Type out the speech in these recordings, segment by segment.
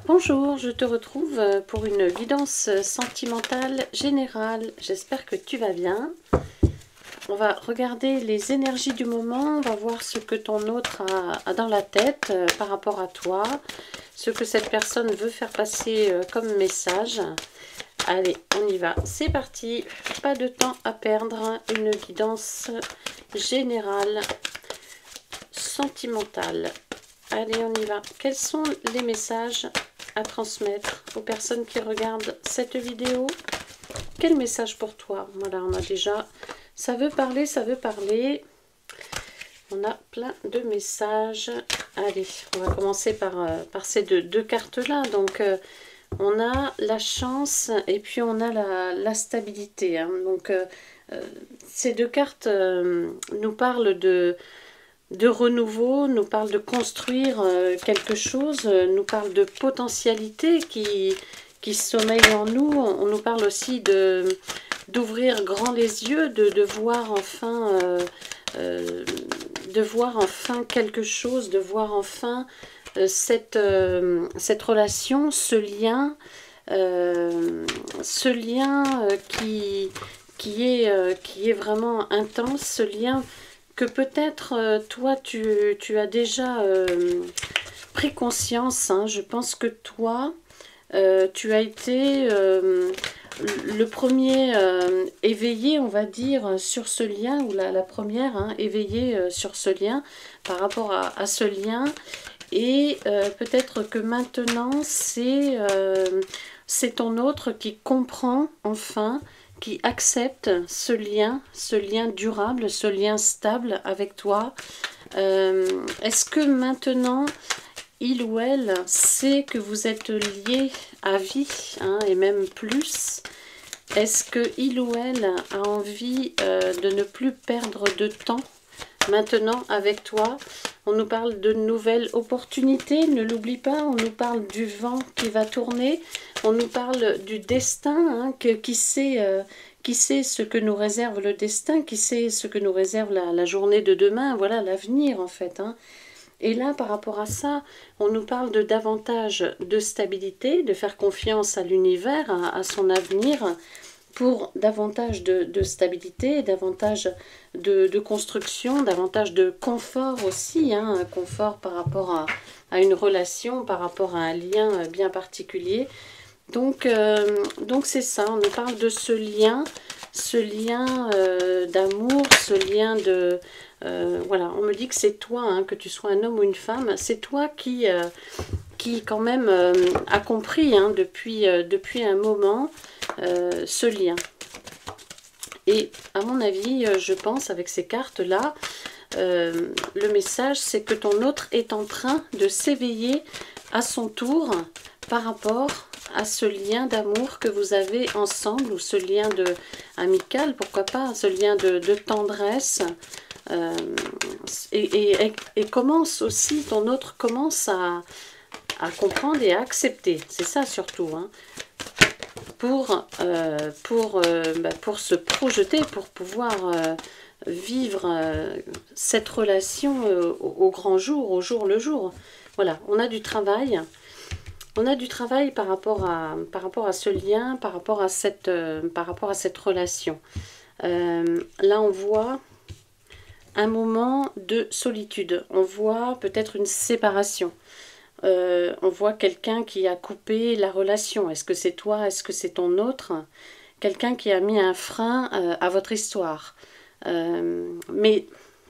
Bonjour, je te retrouve pour une guidance sentimentale générale. J'espère que tu vas bien. On va regarder les énergies du moment, on va voir ce que ton autre a dans la tête par rapport à toi, ce que cette personne veut faire passer comme message. Allez, on y va, c'est parti, pas de temps à perdre, une guidance générale sentimentale. Allez, on y va. Quels sont les messages à transmettre aux personnes qui regardent cette vidéo? Quel message pour toi? Voilà, on a déjà... Ça veut parler, ça veut parler. On a plein de messages. Allez, on va commencer par ces deux cartes-là. Donc, on a la chance et puis on a la stabilité. Hein. Donc, ces deux cartes nous parlent de renouveau, nous parle de construire quelque chose, nous parle de potentialité qui sommeille en nous. On nous parle aussi d'ouvrir grand les yeux, de voir enfin quelque chose, de voir enfin cette relation, ce lien qui est vraiment intense, ce lien que peut-être toi tu as déjà pris conscience. Hein. Je pense que toi tu as été le premier éveillé, on va dire, sur ce lien, ou la première éveillée sur ce lien, par rapport à ce lien. Et peut-être que maintenant c'est ton autre qui comprend enfin, qui accepte ce lien durable, ce lien stable avec toi. Est-ce que maintenant, il ou elle sait que vous êtes liés à vie, hein, et même plus? Est-ce que il ou elle a envie de ne plus perdre de temps maintenant avec toi? On nous parle de nouvelles opportunités, ne l'oublie pas, on nous parle du vent qui va tourner, on nous parle du destin, hein, qui sait ce que nous réserve le destin, qui sait ce que nous réserve la journée de demain, voilà l'avenir en fait. Hein. Et là, par rapport à ça, on nous parle de davantage de stabilité, de faire confiance à l'univers, à son avenir, pour davantage de stabilité, davantage de construction, davantage de confort aussi, hein, un confort par rapport à une relation, par rapport à un lien bien particulier. Donc c'est ça, on nous parle de ce lien d'amour, ce lien de... voilà, on me dit que c'est toi, hein, que tu sois un homme ou une femme, c'est toi qui quand même a compris, hein, depuis un moment ce lien. Et à mon avis, je pense avec ces cartes-là, le message c'est que ton autre est en train de s'éveiller à son tour par rapport à ce lien d'amour que vous avez ensemble, ou ce lien amical, pourquoi pas, ce lien de tendresse. Et commence aussi, ton autre commence à comprendre et à accepter, c'est ça surtout, hein, pour se projeter, pour pouvoir vivre cette relation au grand jour, au jour le jour. Voilà, on a du travail. On a du travail par rapport à ce lien, par rapport à cette relation. Là, on voit un moment de solitude. On voit peut-être une séparation. On voit quelqu'un qui a coupé la relation. Est-ce que c'est toi? Est-ce que c'est ton autre? Quelqu'un qui a mis un frein à votre histoire. Mais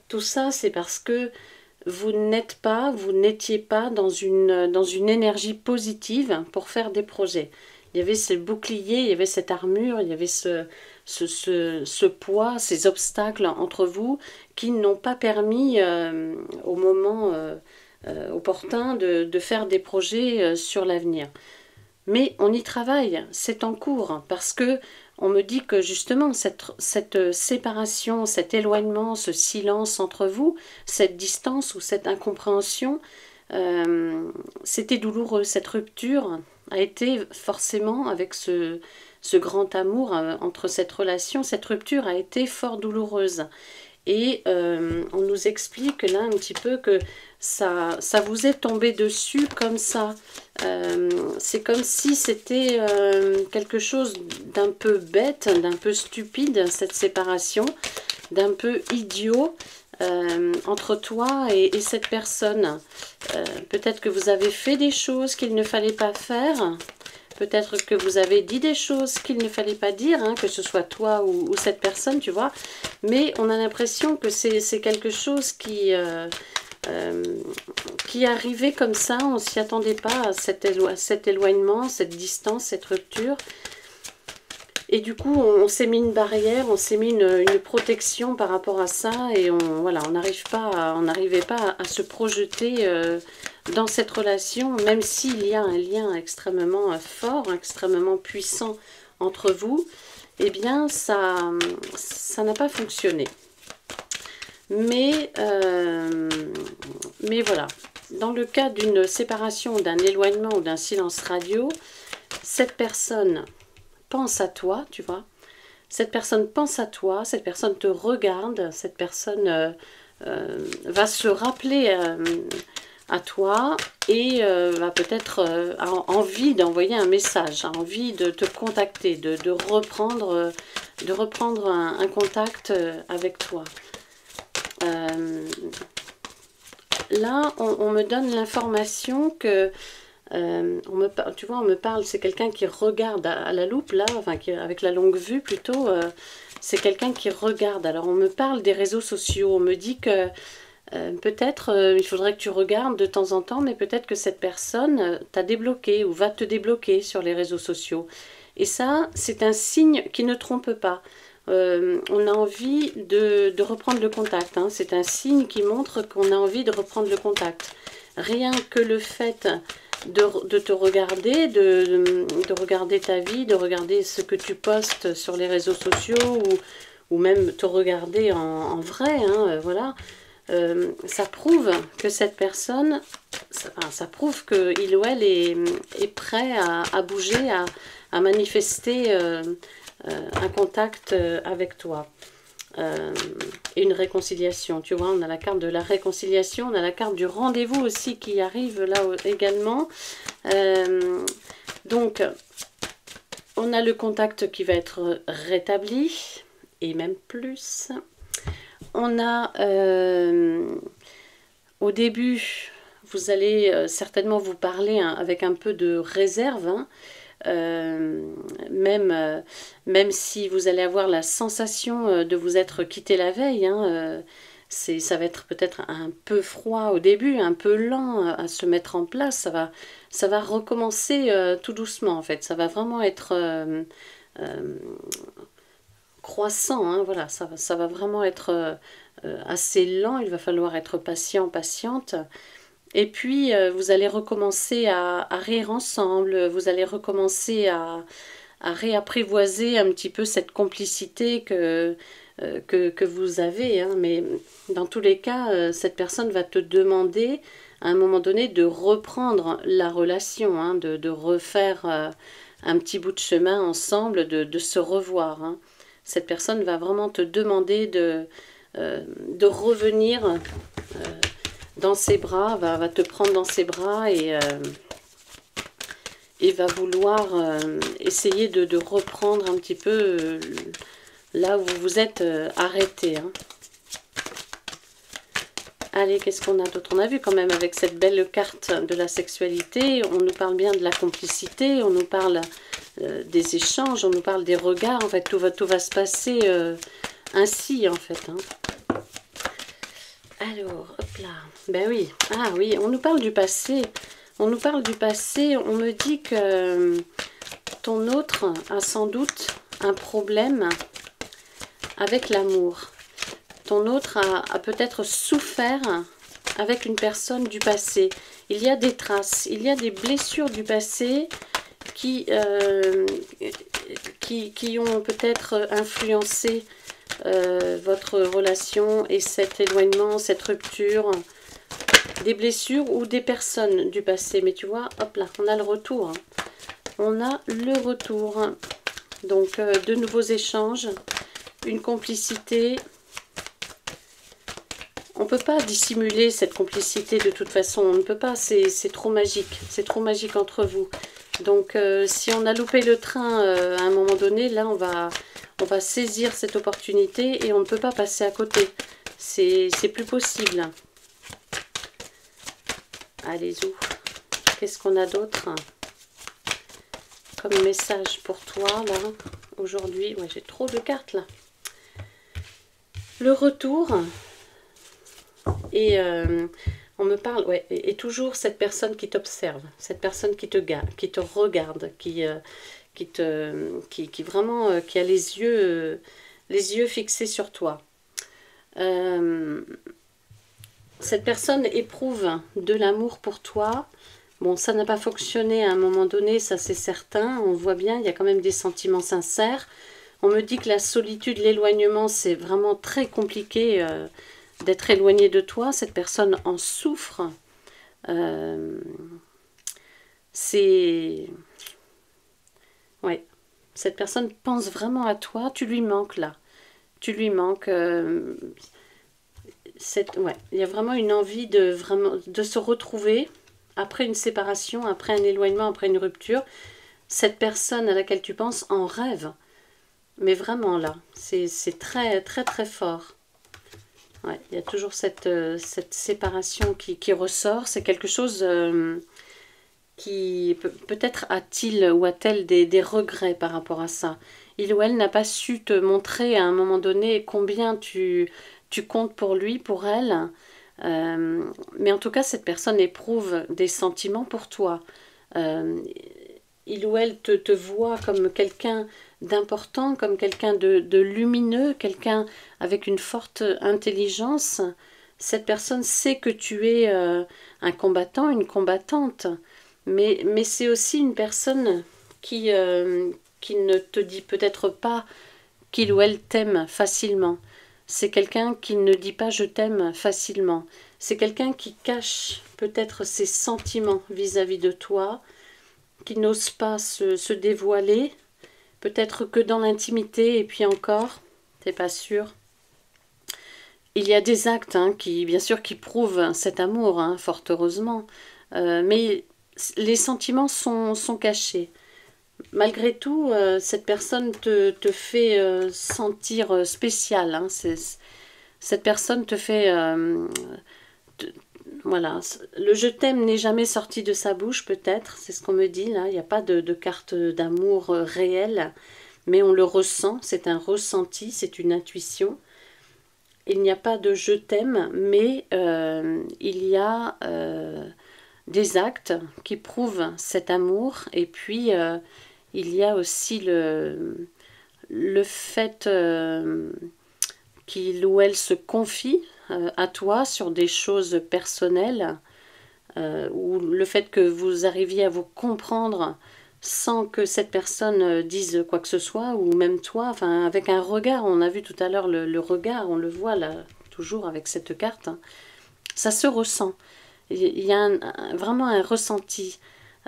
tout ça, c'est parce que vous n'étiez pas dans une énergie positive pour faire des projets. Il y avait ce bouclier, il y avait cette armure, il y avait ce poids, ces obstacles entre vous qui n'ont pas permis au moment opportun de faire des projets sur l'avenir. Mais on y travaille, c'est en cours, parce que on me dit que justement cette séparation, cet éloignement, ce silence entre vous, cette distance ou cette incompréhension, c'était douloureux. Cette rupture a été forcément, avec ce grand amour entre cette relation, cette rupture a été fort douloureuse. Et on nous explique là un petit peu que ça vous est tombé dessus comme ça. C'est comme si c'était quelque chose d'un peu bête, d'un peu stupide, cette séparation, d'un peu idiot entre toi et cette personne. Peut-être que vous avez fait des choses qu'il ne fallait pas faire. Peut-être que vous avez dit des choses qu'il ne fallait pas dire, hein, que ce soit toi ou cette personne, tu vois. Mais on a l'impression que c'est quelque chose qui est arrivé comme ça. On ne s'y attendait pas à cet éloignement, cette distance, cette rupture. Et du coup, on s'est mis une barrière, on s'est mis une protection par rapport à ça. Et voilà, on n'arrivait pas à se projeter dans cette relation, même s'il y a un lien extrêmement fort, extrêmement puissant entre vous. Eh bien, ça n'a pas fonctionné. Mais voilà, dans le cas d'une séparation, d'un éloignement ou d'un silence radio, cette personne pense à toi, tu vois. Cette personne pense à toi, cette personne te regarde, cette personne va se rappeler à toi et va peut-être avoir envie d'envoyer un message, a envie de te contacter, de reprendre un contact avec toi. Là, on me donne l'information que tu vois, on me parle, c'est quelqu'un qui regarde à la loupe, là, enfin, avec la longue vue plutôt, c'est quelqu'un qui regarde. Alors, on me parle des réseaux sociaux, on me dit que peut-être il faudrait que tu regardes de temps en temps, mais peut-être que cette personne t'a débloqué ou va te débloquer sur les réseaux sociaux. Et ça, c'est un signe qui ne trompe pas. On a envie de reprendre le contact, hein. C'est un signe qui montre qu'on a envie de reprendre le contact. Rien que le fait de te regarder, de regarder ta vie, de regarder ce que tu postes sur les réseaux sociaux ou même te regarder en vrai, hein, voilà. Ça prouve que cette personne, ça prouve qu'il ou elle est prêt à bouger, à manifester un contact avec toi. Et une réconciliation, tu vois, on a la carte de la réconciliation, on a la carte du rendez-vous aussi qui arrive là également. Donc, on a le contact qui va être rétabli, et même plus. On a, au début, vous allez certainement vous parler hein, avec un peu de réserve, hein. Même si vous allez avoir la sensation de vous être quitté la veille, hein, ça va être peut-être un peu froid au début, un peu lent à se mettre en place, ça va recommencer tout doucement en fait, ça va vraiment être croissant, hein, voilà, ça va vraiment être assez lent, il va falloir être patient, patiente. Et puis, vous allez recommencer à rire ensemble, vous allez recommencer à réapprivoiser un petit peu cette complicité que vous avez. Hein. Mais dans tous les cas, cette personne va te demander à un moment donné de reprendre la relation, hein, de refaire un petit bout de chemin ensemble, de se revoir. Hein. Cette personne va vraiment te demander de revenir dans ses bras, va te prendre dans ses bras et va vouloir essayer de reprendre un petit peu là où vous vous êtes arrêté. Hein. Allez, qu'est-ce qu'on a d'autre? On a vu quand même avec cette belle carte de la sexualité, on nous parle bien de la complicité, on nous parle des échanges, on nous parle des regards, en fait tout va se passer ainsi en fait. Hein. Alors, hop là, ben oui, ah oui, on nous parle du passé, on nous parle du passé, on me dit que ton autre a sans doute un problème avec l'amour. Ton autre a peut-être souffert avec une personne du passé. Il y a des traces, il y a des blessures du passé qui ont peut-être influencé votre relation et cet éloignement, cette rupture, des blessures ou des personnes du passé. Mais tu vois, hop là, on a le retour. Hein. On a le retour. Donc, de nouveaux échanges, une complicité, on ne peut pas dissimuler cette complicité de toute façon. On ne peut pas, c'est trop magique. C'est trop magique entre vous. Donc, si on a loupé le train à un moment donné, là, on va saisir cette opportunité et on ne peut pas passer à côté. C'est plus possible. Allez, zou. Qu'est-ce qu'on a d'autre comme message pour toi, là, aujourd'hui? Ouais, j'ai trop de cartes, là. Le retour. Et on me parle, ouais, et toujours cette personne qui t'observe, cette personne qui te regarde, qui vraiment, qui a les yeux fixés sur toi. Cette personne éprouve de l'amour pour toi. Bon, ça n'a pas fonctionné à un moment donné, ça c'est certain. On voit bien, il y a quand même des sentiments sincères. On me dit que la solitude, l'éloignement, c'est vraiment très compliqué d'être éloigné de toi. Cette personne en souffre. Ouais. Cette personne pense vraiment à toi. Tu lui manques là. Tu lui manques. Ouais. Il y a vraiment une envie de se retrouver après une séparation, après un éloignement, après une rupture. Cette personne à laquelle tu penses en rêve. Mais vraiment là, c'est très très très fort. Ouais, il y a toujours cette séparation qui ressort. C'est quelque chose qui peut-être a-t-il ou a-t-elle des regrets par rapport à ça. Il ou elle n'a pas su te montrer à un moment donné combien tu comptes pour lui, pour elle. Mais en tout cas, cette personne éprouve des sentiments pour toi. Il ou elle te voit comme quelqu'un d'important, comme quelqu'un de lumineux, quelqu'un avec une forte intelligence. Cette personne sait que tu es un combattant, une combattante, mais c'est aussi une personne qui ne te dit peut-être pas qu'il ou elle t'aime facilement. C'est quelqu'un qui ne dit pas « je t'aime » facilement. C'est quelqu'un qui cache peut-être ses sentiments vis-à-vis de toi, qui n'ose pas se dévoiler, peut-être que dans l'intimité, et puis encore, t'es pas sûr. Il y a des actes bien sûr, qui prouvent cet amour, fort heureusement, mais les sentiments sont cachés. Malgré tout, cette personne te fait sentir spécial. Cette personne te fait... voilà, le je t'aime n'est jamais sorti de sa bouche peut-être, c'est ce qu'on me dit là, il n'y a pas de carte d'amour réelle, mais on le ressent, c'est un ressenti, c'est une intuition. Il n'y a pas de je t'aime, mais il y a des actes qui prouvent cet amour, et puis il y a aussi le fait qu'il ou elle se confie à toi sur des choses personnelles, ou le fait que vous arriviez à vous comprendre sans que cette personne dise quoi que ce soit, ou même toi, enfin avec un regard, on a vu tout à l'heure le regard, on le voit là, toujours avec cette carte, ça se ressent. Il y a vraiment un ressenti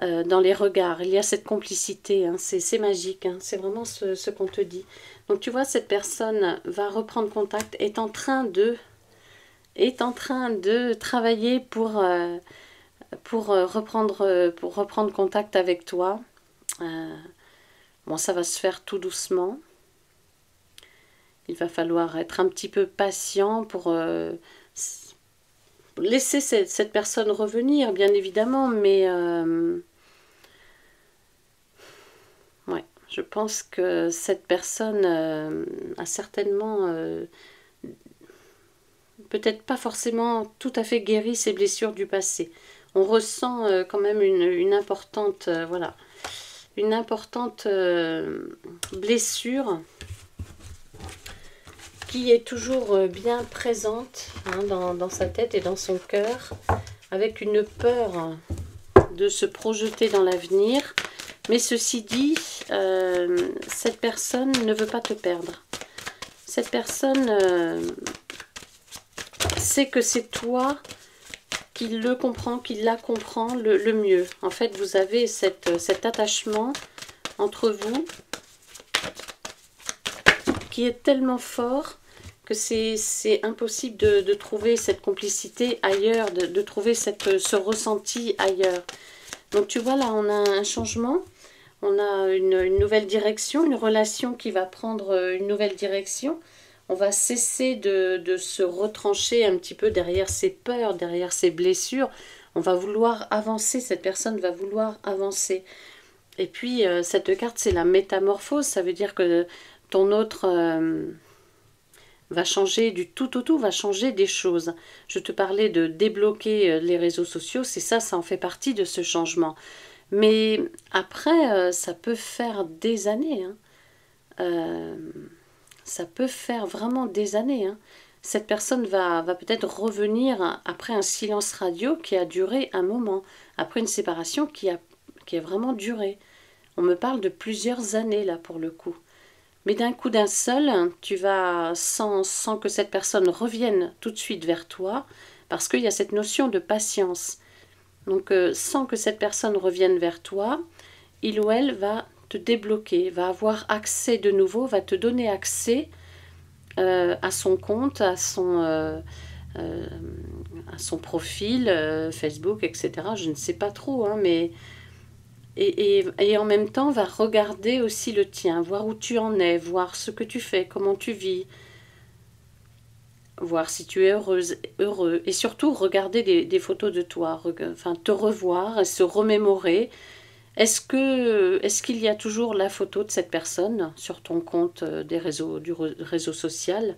dans les regards, il y a cette complicité, c'est magique, c'est vraiment ce qu'on te dit. Donc tu vois, cette personne va reprendre contact, est en train de travailler pour reprendre contact avec toi. Bon, ça va se faire tout doucement. Il va falloir être un petit peu patient pour laisser cette personne revenir, bien évidemment, mais ouais, je pense que cette personne a certainement peut-être pas forcément tout à fait guéri ses blessures du passé. On ressent quand même une importante, voilà, une importante blessure qui est toujours bien présente dans sa tête et dans son cœur, avec une peur de se projeter dans l'avenir. Mais ceci dit, cette personne ne veut pas te perdre. Cette personne sait que c'est toi qui le comprend, qui la comprend le mieux. En fait, vous avez cet attachement entre vous qui est tellement fort que c'est impossible de trouver cette complicité ailleurs, de trouver ce ressenti ailleurs. Donc tu vois là, on a un changement, on a une nouvelle direction, une relation qui va prendre une nouvelle direction. On va cesser de se retrancher un petit peu derrière ses peurs, derrière ses blessures. On va vouloir avancer, cette personne va vouloir avancer. Et puis cette carte, c'est la métamorphose, ça veut dire que ton autre va changer du tout au tout, va changer des choses. Je te parlais de débloquer les réseaux sociaux, c'est ça, ça en fait partie de ce changement. Mais après, ça peut faire des années. Hein. Ça peut faire vraiment des années. Hein. Cette personne va peut-être revenir après un silence radio qui a duré un moment, après une séparation qui a vraiment duré. On me parle de plusieurs années là pour le coup. Mais d'un coup d'un seul, tu vas, sans que cette personne revienne tout de suite vers toi, parce qu'il y a cette notion de patience. Donc sans que cette personne revienne vers toi, il ou elle va te débloquer, va avoir accès de nouveau, va te donner accès à son compte, à son profil, Facebook, etc. Je ne sais pas trop, hein, mais... Et en même temps, va regarder aussi le tien, voir où tu en es, voir ce que tu fais, comment tu vis, voir si tu es heureuse, heureux. Et surtout, regarder des photos de toi, enfin, te revoir et se remémorer. Est-ce qu'il y a toujours la photo de cette personne sur ton compte du réseau social?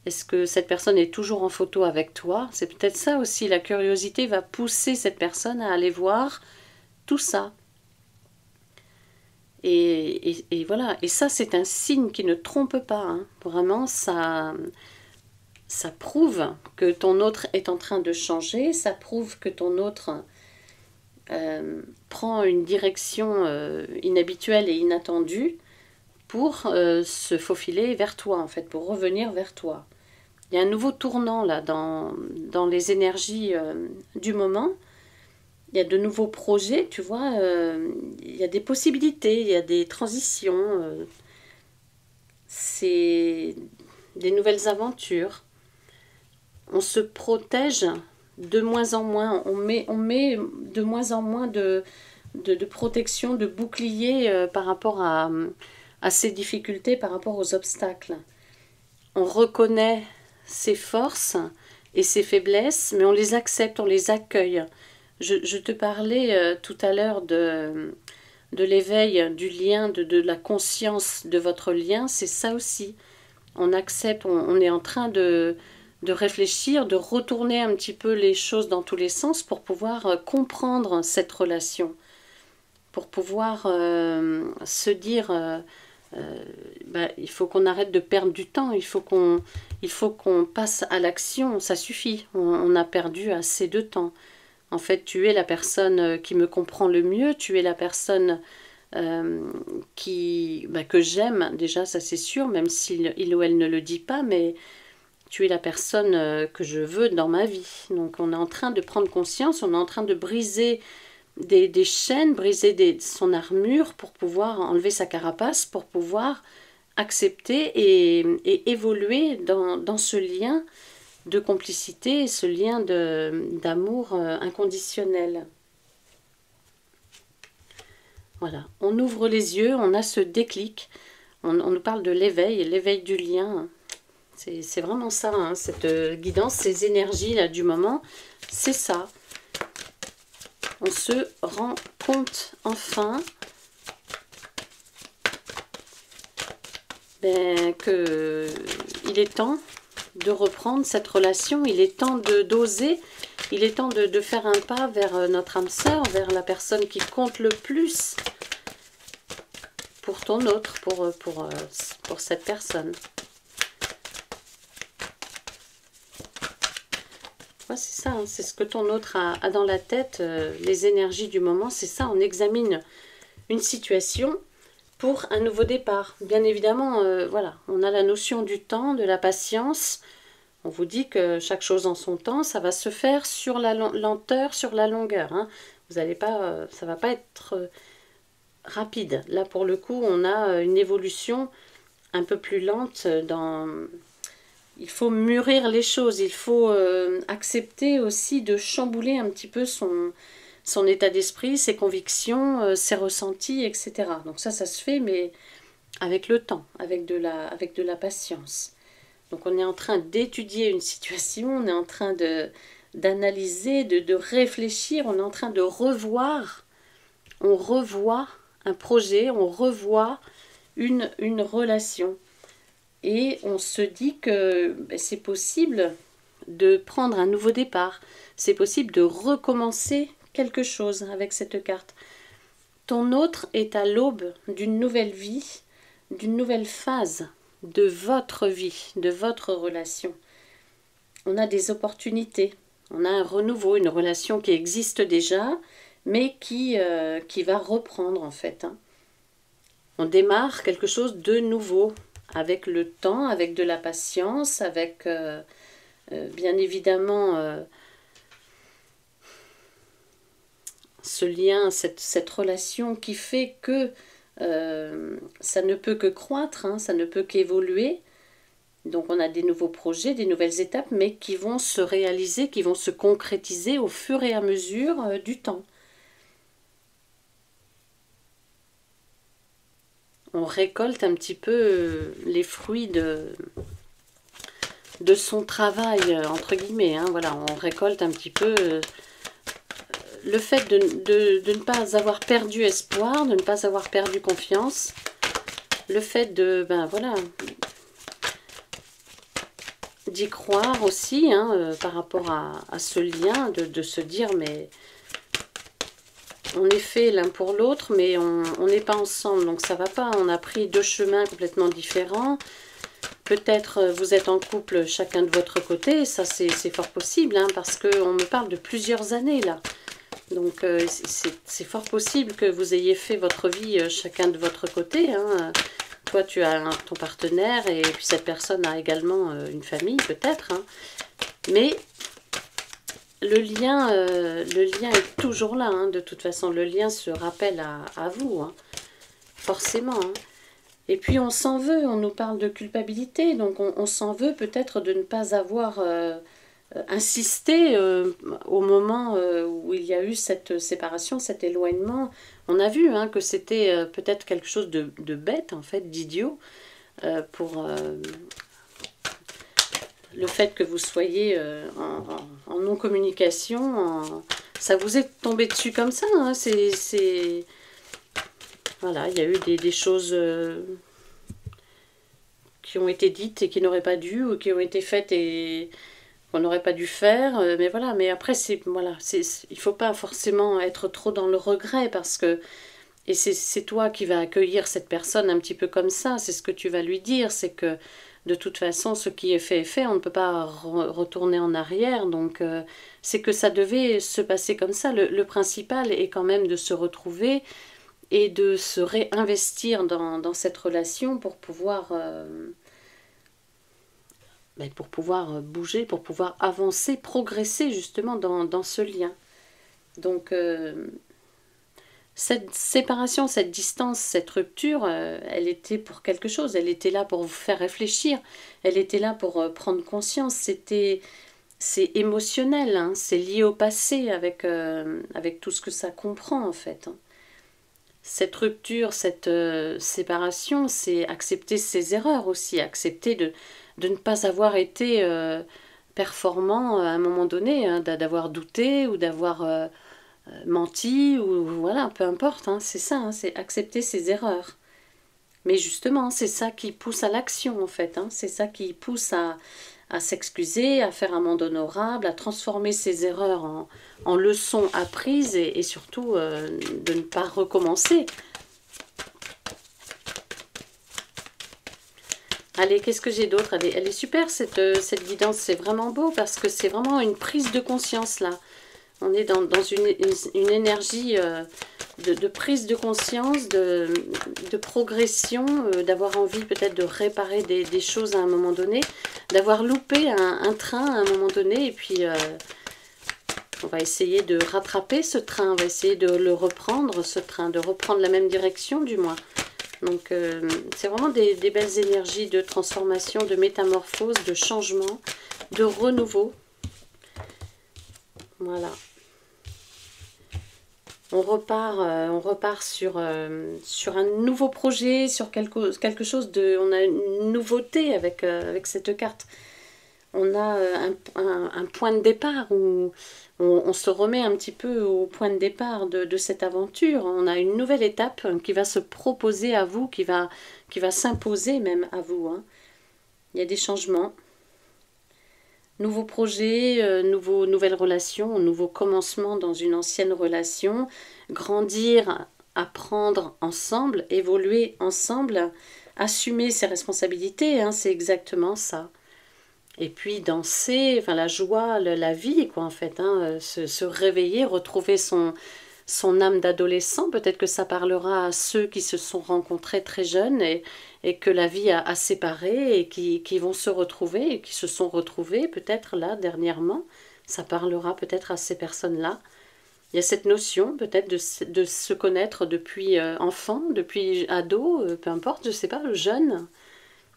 Est-ce que cette personne est toujours en photo avec toi? C'est peut-être ça aussi, la curiosité va pousser cette personne à aller voir tout ça. Et voilà, et ça c'est un signe qui ne trompe pas, hein. Vraiment ça prouve que ton autre est en train de changer, ça prouve que ton autre prend une direction inhabituelle et inattendue pour se faufiler vers toi en fait, pour revenir vers toi. Il y a un nouveau tournant là dans les énergies du moment. Il y a de nouveaux projets, tu vois, il y a des possibilités, il y a des transitions, c'est des nouvelles aventures. On se protège de moins en moins, on met de moins en moins de protection, de bouclier par rapport à ces difficultés, par rapport aux obstacles. On reconnaît ses forces et ses faiblesses, mais on les accepte, on les accueille. Je te parlais tout à l'heure de l'éveil, du lien, de la conscience de votre lien, c'est ça aussi. On accepte, on est en train de réfléchir, de retourner un petit peu les choses dans tous les sens pour pouvoir comprendre cette relation, pour pouvoir se dire il faut qu'on arrête de perdre du temps, il faut qu'on passe à l'action, ça suffit, on a perdu assez de temps. En fait, tu es la personne qui me comprend le mieux, tu es la personne que j'aime, déjà ça c'est sûr, même s'il ou elle ne le dit pas, mais tu es la personne que je veux dans ma vie. Donc on est en train de prendre conscience, on est en train de briser des chaînes, briser son armure pour pouvoir enlever sa carapace, pour pouvoir accepter et évoluer dans ce lien de complicité, ce lien d'amour inconditionnel. Voilà, on ouvre les yeux, on a ce déclic, on nous parle de l'éveil du lien. C'est vraiment ça, hein, cette guidance, ces énergies là du moment, c'est ça. On se rend compte enfin que il est temps de reprendre cette relation, il est temps d'oser, il est temps de faire un pas vers notre âme sœur, vers la personne qui compte le plus pour ton autre, pour cette personne. Ouais, c'est ça, hein, c'est ce que ton autre a dans la tête, les énergies du moment, c'est ça, on examine une situation pour un nouveau départ. Bien évidemment, voilà, on a la notion du temps, de la patience. On vous dit que chaque chose en son temps, ça va se faire sur la lenteur, sur la longueur. Hein. Vous allez pas, ça va pas être rapide. Là, pour le coup, on a une évolution un peu plus lente il faut mûrir les choses, il faut accepter aussi de chambouler un petit peu son état d'esprit, ses convictions, ses ressentis, etc. Donc ça se fait, mais avec le temps, avec de la patience. Donc on est en train d'étudier une situation, on est en train d'analyser, de réfléchir, on est en train de revoir, on revoit un projet, on revoit une relation. Et on se dit que c'est possible de prendre un nouveau départ, c'est possible de recommencer quelque chose avec cette carte. Ton autre est à l'aube d'une nouvelle vie, d'une nouvelle phase de votre vie, de votre relation. On a des opportunités, on a un renouveau, une relation qui existe déjà, mais qui va reprendre en fait. On démarre quelque chose de nouveau, avec le temps, avec de la patience, avec bien évidemment ce lien, cette relation qui fait que ça ne peut que croître, ça ne peut qu'évoluer. Donc on a des nouveaux projets, des nouvelles étapes, mais qui vont se réaliser, qui vont se concrétiser au fur et à mesure du temps. On récolte un petit peu les fruits de son travail, entre guillemets. Voilà, on récolte un petit peu le fait de ne pas avoir perdu espoir, de ne pas avoir perdu confiance, le fait de, d'y croire aussi, par rapport à ce lien, de se dire, mais on est fait l'un pour l'autre, mais on n'est pas ensemble, donc ça va pas. On a pris deux chemins complètement différents. Peut-être vous êtes en couple chacun de votre côté, ça c'est fort possible, parce qu'on me parle de plusieurs années là. Donc c'est fort possible que vous ayez fait votre vie chacun de votre côté. Toi tu as ton partenaire et puis cette personne a également une famille peut-être. Mais le lien est toujours là. De toute façon, le lien se rappelle à vous, forcément. Et puis on s'en veut, on nous parle de culpabilité, donc on s'en veut peut-être de ne pas avoir insisté au moment où il y a eu cette séparation, cet éloignement. On a vu que c'était peut-être quelque chose de bête, en fait, d'idiot, pour le fait que vous soyez en non-communication. Ça vous est tombé dessus comme ça, Voilà, il y a eu des choses qui ont été dites et qui n'auraient pas dû, ou qui ont été faites et qu'on n'aurait pas dû faire. Mais voilà, mais après, il ne faut pas forcément être trop dans le regret, parce que, et c'est toi qui vas accueillir cette personne un petit peu comme ça, c'est ce que tu vas lui dire, c'est que de toute façon, ce qui est fait, on ne peut pas retourner en arrière, donc c'est que ça devait se passer comme ça. Le principal est quand même de se retrouver et de se réinvestir dans cette relation pour pouvoir bouger, pour pouvoir avancer, progresser justement dans ce lien. Donc cette séparation, cette distance, cette rupture, elle était pour quelque chose, elle était là pour vous faire réfléchir, elle était là pour prendre conscience, c'est émotionnel, c'est lié au passé avec tout ce que ça comprend en fait. Cette rupture, cette séparation, c'est accepter ses erreurs aussi, accepter de ne pas avoir été performant à un moment donné, d'avoir douté ou d'avoir menti, ou voilà, peu importe, c'est ça, c'est accepter ses erreurs. Mais justement, c'est ça qui pousse à l'action en fait, c'est ça qui pousse à s'excuser, à faire un monde honorable, à transformer ses erreurs en leçons apprises et surtout de ne pas recommencer. Allez, qu'est-ce que j'ai d'autre? Elle est super cette guidance, c'est vraiment beau parce que c'est vraiment une prise de conscience là. On est dans une énergie de prise de conscience, de progression, d'avoir envie peut-être de réparer des choses à un moment donné, d'avoir loupé un train à un moment donné, et puis on va essayer de rattraper ce train, on va essayer de le reprendre, ce train, de reprendre la même direction du moins. Donc, c'est vraiment des belles énergies de transformation, de métamorphose, de changement, de renouveau. Voilà. On repart sur un nouveau projet, sur quelque chose de... On a une nouveauté avec cette carte. On a un point de départ où on se remet un petit peu au point de départ de cette aventure. On a une nouvelle étape qui va se proposer à vous, qui va s'imposer même à vous. Hein. Il y a des changements. Nouveau projet, nouvelle relation, nouveau commencement dans une ancienne relation, grandir, apprendre ensemble, évoluer ensemble, assumer ses responsabilités, hein, c'est exactement ça. Et puis danser, enfin la joie, la vie, quoi, en fait, hein, se réveiller, retrouver son âme d'adolescent. Peut-être que ça parlera à ceux qui se sont rencontrés très jeunes et que la vie a séparé et qui vont se retrouver et qui se sont retrouvés peut-être là dernièrement. Ça parlera peut-être à ces personnes-là. Il y a cette notion peut-être de se connaître depuis enfant, depuis ado, peu importe, je ne sais pas, jeune.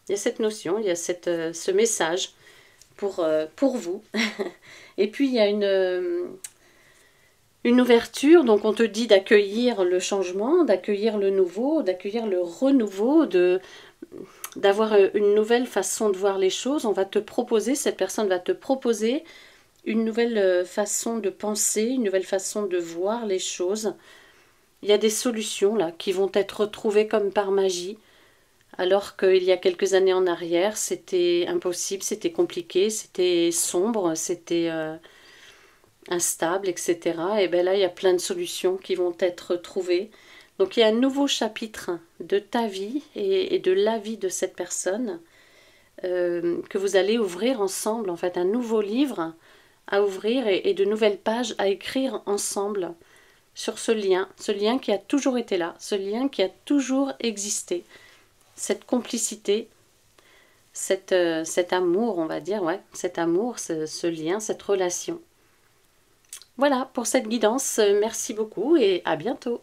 Il y a cette notion, il y a ce message pour vous. Et puis il y a une ouverture, donc on te dit d'accueillir le changement, d'accueillir le nouveau, d'accueillir le renouveau, d'avoir une nouvelle façon de voir les choses. On va te proposer, cette personne va te proposer une nouvelle façon de penser, une nouvelle façon de voir les choses. Il y a des solutions là qui vont être trouvées comme par magie, alors qu'il y a quelques années en arrière, c'était impossible, c'était compliqué, c'était sombre, c'était instable, etc. Et bien là, il y a plein de solutions qui vont être trouvées. Donc il y a un nouveau chapitre de ta vie et de la vie de cette personne que vous allez ouvrir ensemble, en fait, un nouveau livre à ouvrir et de nouvelles pages à écrire ensemble sur ce lien qui a toujours été là, ce lien qui a toujours existé, cette complicité, cet amour, on va dire, ouais, cet amour, ce lien, cette relation. Voilà pour cette guidance, merci beaucoup et à bientôt.